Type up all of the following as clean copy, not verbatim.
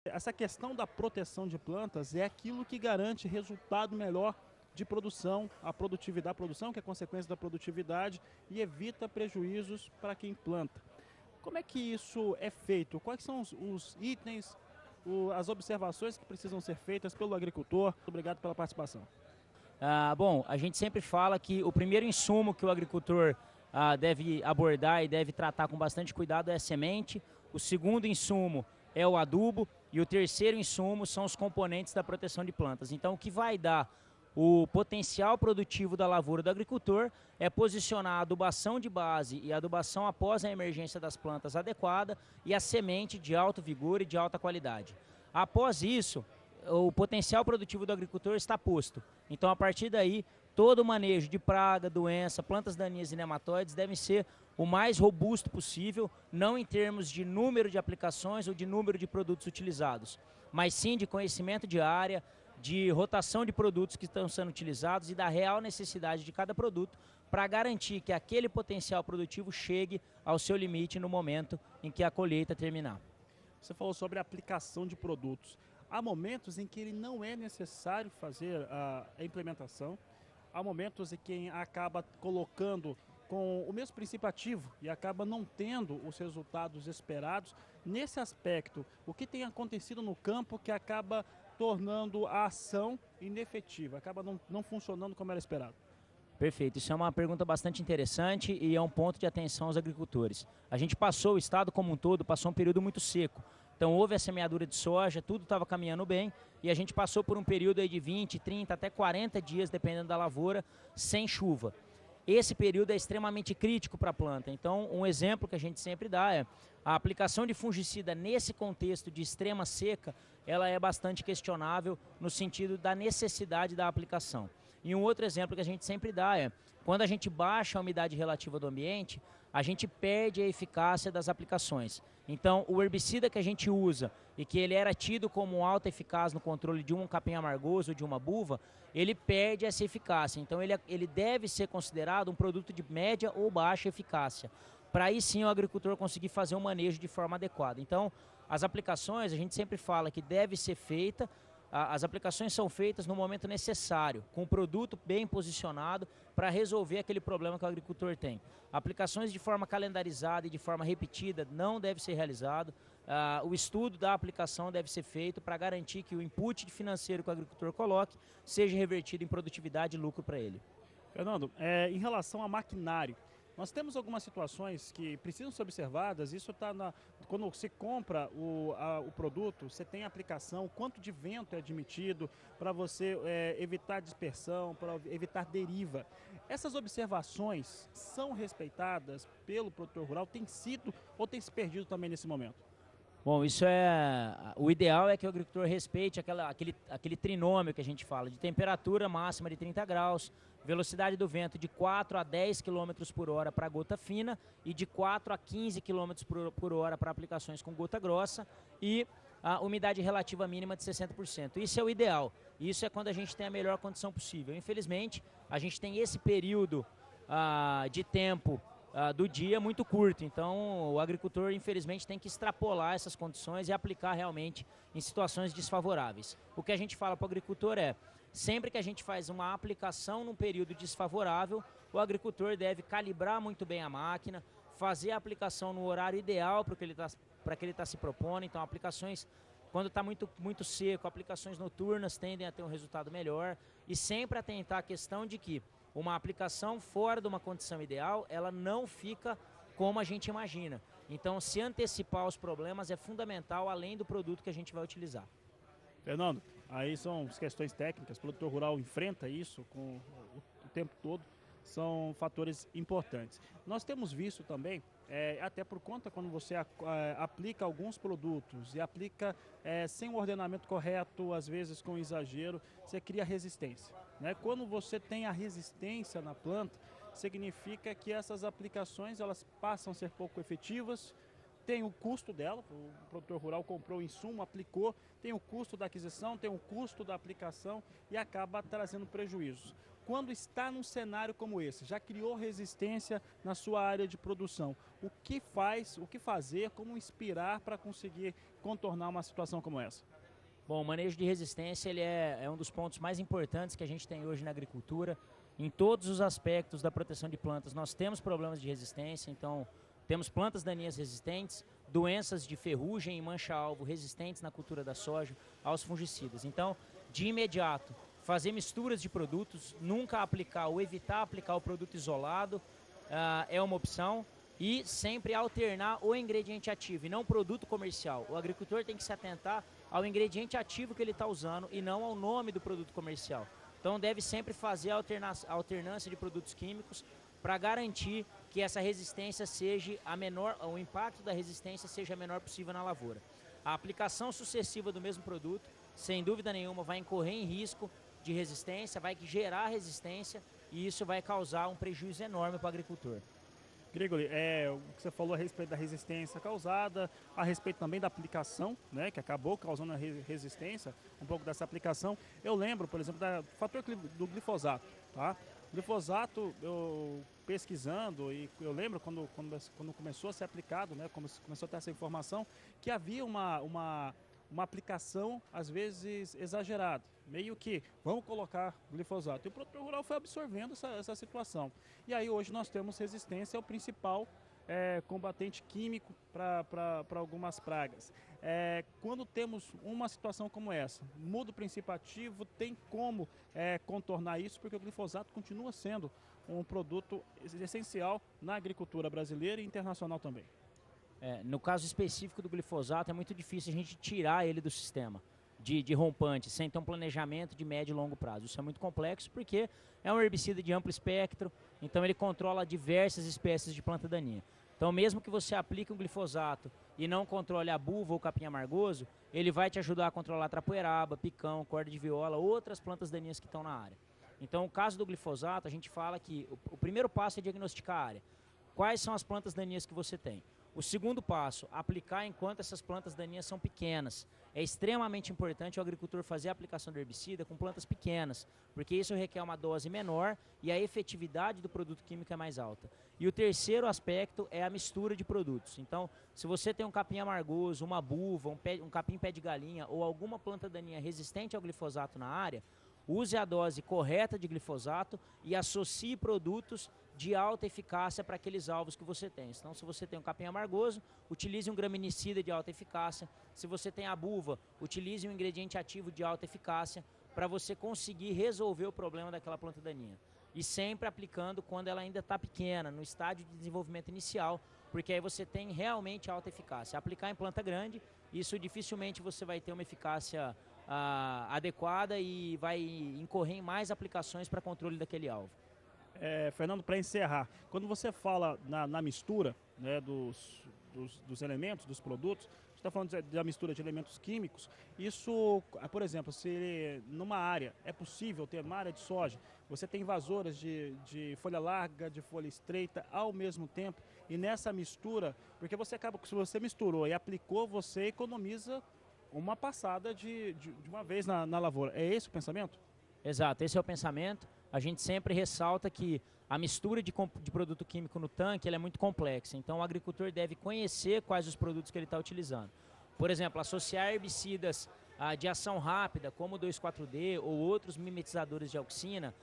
Essa questão da proteção de plantas é aquilo que garante resultado melhor de produção, a produtividade da produção, que é consequência da produtividade, e evita prejuízos para quem planta. Como é que isso é feito? Quais são os itens, as observações que precisam ser feitas pelo agricultor? Obrigado pela participação. Bom, a gente sempre fala que o primeiro insumo que o agricultor deve abordar e deve tratar com bastante cuidado é a semente, o segundo insumo é o adubo e o terceiro insumo são os componentes da proteção de plantas. Então, o que vai dar o potencial produtivo da lavoura do agricultor é posicionar a adubação de base e a adubação após a emergência das plantas adequada e a semente de alto vigor e de alta qualidade. Após isso, o potencial produtivo do agricultor está posto. Então, a partir daí, todo o manejo de praga, doença, plantas daninhas e nematóides devem ser o mais robusto possível, não em termos de número de aplicações ou de número de produtos utilizados, mas sim de conhecimento de área, de rotação de produtos que estão sendo utilizados e da real necessidade de cada produto para garantir que aquele potencial produtivo chegue ao seu limite no momento em que a colheita terminar. Você falou sobre a aplicação de produtos. Há momentos em que ele não é necessário fazer a implementação, há momentos em que acaba colocando com o mesmo princípio ativo e acaba não tendo os resultados esperados. Nesse aspecto, o que tem acontecido no campo que acaba tornando a ação inefetiva, acaba não funcionando como era esperado? Perfeito, isso é uma pergunta bastante interessante e é um ponto de atenção aos agricultores. A gente passou, o estado como um todo, passou um período muito seco. Então houve a semeadura de soja, tudo estava caminhando bem e a gente passou por um período aí de 20, 30 até 40 dias, dependendo da lavoura, sem chuva. Esse período é extremamente crítico para a planta. Então, um exemplo que a gente sempre dá é a aplicação de fungicida nesse contexto de extrema seca, ela é bastante questionável no sentido da necessidade da aplicação. E um outro exemplo que a gente sempre dá é, quando a gente baixa a umidade relativa do ambiente, a gente perde a eficácia das aplicações. Então, o herbicida que a gente usa e que ele era tido como alta eficaz no controle de um capim amargoso ou de uma buva, ele perde essa eficácia. Então, ele deve ser considerado um produto de média ou baixa eficácia, para aí sim o agricultor conseguir fazer um manejo de forma adequada. Então, as aplicações, a gente sempre fala que deve ser feita, as aplicações são feitas no momento necessário, com o produto bem posicionado para resolver aquele problema que o agricultor tem. Aplicações de forma calendarizada e de forma repetida não deve ser realizado. O estudo da aplicação deve ser feito para garantir que o input financeiro que o agricultor coloque seja revertido em produtividade e lucro para ele. Fernando, em relação a maquinário, nós temos algumas situações que precisam ser observadas. Isso está quando você compra o produto, você tem a aplicação, quanto de vento é admitido para você evitar dispersão, para evitar deriva. Essas observações são respeitadas pelo produtor rural? Tem sido ou tem se perdido também nesse momento? Bom, isso é. O ideal é que o agricultor respeite aquele trinômio que a gente fala, de temperatura máxima de 30 graus, velocidade do vento de 4 a 10 quilômetros por hora para gota fina e de 4 a 15 quilômetros por hora para aplicações com gota grossa e a umidade relativa mínima de 60%. Isso é o ideal. Isso é quando a gente tem a melhor condição possível. Infelizmente, a gente tem esse período de tempo do dia muito curto. Então, o agricultor, infelizmente, tem que extrapolar essas condições e aplicar realmente em situações desfavoráveis. O que a gente fala para o agricultor é, sempre que a gente faz uma aplicação num período desfavorável, o agricultor deve calibrar muito bem a máquina, fazer a aplicação no horário ideal para que ele está se propondo. Então, aplicações quando está muito seco, aplicações noturnas tendem a ter um resultado melhor e sempre atentar à questão de que uma aplicação fora de uma condição ideal, ela não fica como a gente imagina. Então, se antecipar os problemas é fundamental, além do produto que a gente vai utilizar. Fernando, aí são as questões técnicas, o produtor rural enfrenta isso o tempo todo, são fatores importantes. Nós temos visto também, até por conta quando você aplica alguns produtos e aplica sem o ordenamento correto, às vezes com exagero, você cria resistência, né? Quando você tem a resistência na planta, significa que essas aplicações elas passam a ser pouco efetivas. Tem o custo dela, o produtor rural comprou o insumo, aplicou, tem o custo da aquisição, tem o custo da aplicação e acaba trazendo prejuízos. Quando está num cenário como esse, já criou resistência na sua área de produção, o que fazer, como inspirar para conseguir contornar uma situação como essa? Bom, o manejo de resistência ele é um dos pontos mais importantes que a gente tem hoje na agricultura. Em todos os aspectos da proteção de plantas, nós temos problemas de resistência, então temos plantas daninhas resistentes, doenças de ferrugem e mancha-alvo resistentes na cultura da soja aos fungicidas. Então, de imediato, fazer misturas de produtos, nunca aplicar ou evitar aplicar o produto isolado é uma opção. E sempre alternar o ingrediente ativo e não o produto comercial. O agricultor tem que se atentar ao ingrediente ativo que ele está usando e não ao nome do produto comercial. Então deve sempre fazer a alternância de produtos químicos para garantir que essa resistência seja a menor, o impacto da resistência seja a menor possível na lavoura. A aplicação sucessiva do mesmo produto, sem dúvida nenhuma, vai incorrer em risco de resistência, vai gerar resistência e isso vai causar um prejuízo enorme para o agricultor. Grigoli, o que você falou a respeito da resistência causada, a respeito também da aplicação, né, que acabou causando a resistência, um pouco dessa aplicação. Eu lembro, por exemplo, do fator do glifosato, tá? O glifosato, eu pesquisando, e eu lembro quando começou a ser aplicado, né, começou a ter essa informação, que havia uma aplicação, às vezes, exagerada. Meio que, vamos colocar glifosato. E o produtor rural foi absorvendo essa situação. E aí, hoje, nós temos resistência ao principal combatente químico para algumas pragas. Quando temos uma situação como essa, muda o princípio ativo, tem como contornar isso, porque o glifosato continua sendo um produto essencial na agricultura brasileira e internacional também. No caso específico do glifosato, é muito difícil a gente tirar ele do sistema de rompante, sem ter um planejamento de médio e longo prazo. Isso é muito complexo porque é um herbicida de amplo espectro, então ele controla diversas espécies de planta daninha. Então mesmo que você aplique um glifosato e não controle a buva ou o capim amargoso, ele vai te ajudar a controlar trapoeraba, picão, corda de viola, outras plantas daninhas que estão na área. Então o caso do glifosato, a gente fala que o primeiro passo é diagnosticar a área. Quais são as plantas daninhas que você tem? O segundo passo, aplicar enquanto essas plantas daninhas são pequenas. É extremamente importante o agricultor fazer a aplicação do herbicida com plantas pequenas, porque isso requer uma dose menor e a efetividade do produto químico é mais alta. E o terceiro aspecto é a mistura de produtos. Então, se você tem um capim amargoso, uma buva, um capim pé de galinha ou alguma planta daninha resistente ao glifosato na área, use a dose correta de glifosato e associe produtos de alta eficácia para aqueles alvos que você tem. Então, se você tem um capim amargoso, utilize um graminicida de alta eficácia. Se você tem a buva, utilize um ingrediente ativo de alta eficácia para você conseguir resolver o problema daquela planta daninha. E sempre aplicando quando ela ainda está pequena, no estágio de desenvolvimento inicial, porque aí você tem realmente alta eficácia. Aplicar em planta grande, isso dificilmente você vai ter uma eficácia adequada e vai incorrer em mais aplicações para controle daquele alvo. Fernando, para encerrar, quando você fala na mistura, né, dos elementos, dos produtos, você está falando da mistura de elementos químicos, isso, por exemplo, se numa área é possível ter uma área de soja, você tem invasoras de folha larga, de folha estreita ao mesmo tempo, e nessa mistura, porque você acaba, se você misturou e aplicou, você economiza uma passada de uma vez na lavoura. É esse o pensamento? Exato, esse é o pensamento. A gente sempre ressalta que a mistura de produto químico no tanque ela é muito complexa. Então o agricultor deve conhecer quais os produtos que ele está utilizando. Por exemplo, associar herbicidas de ação rápida, como o 2,4-D ou outros mimetizadores de auxina,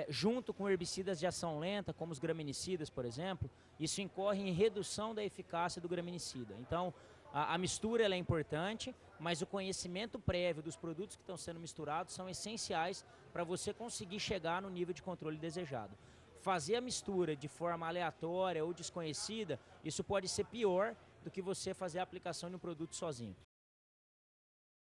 junto com herbicidas de ação lenta, como os graminicidas, por exemplo, isso incorre em redução da eficácia do graminicida. Então, a mistura ela é importante, mas o conhecimento prévio dos produtos que estão sendo misturados são essenciais para você conseguir chegar no nível de controle desejado. Fazer a mistura de forma aleatória ou desconhecida, isso pode ser pior do que você fazer a aplicação de um produto sozinho.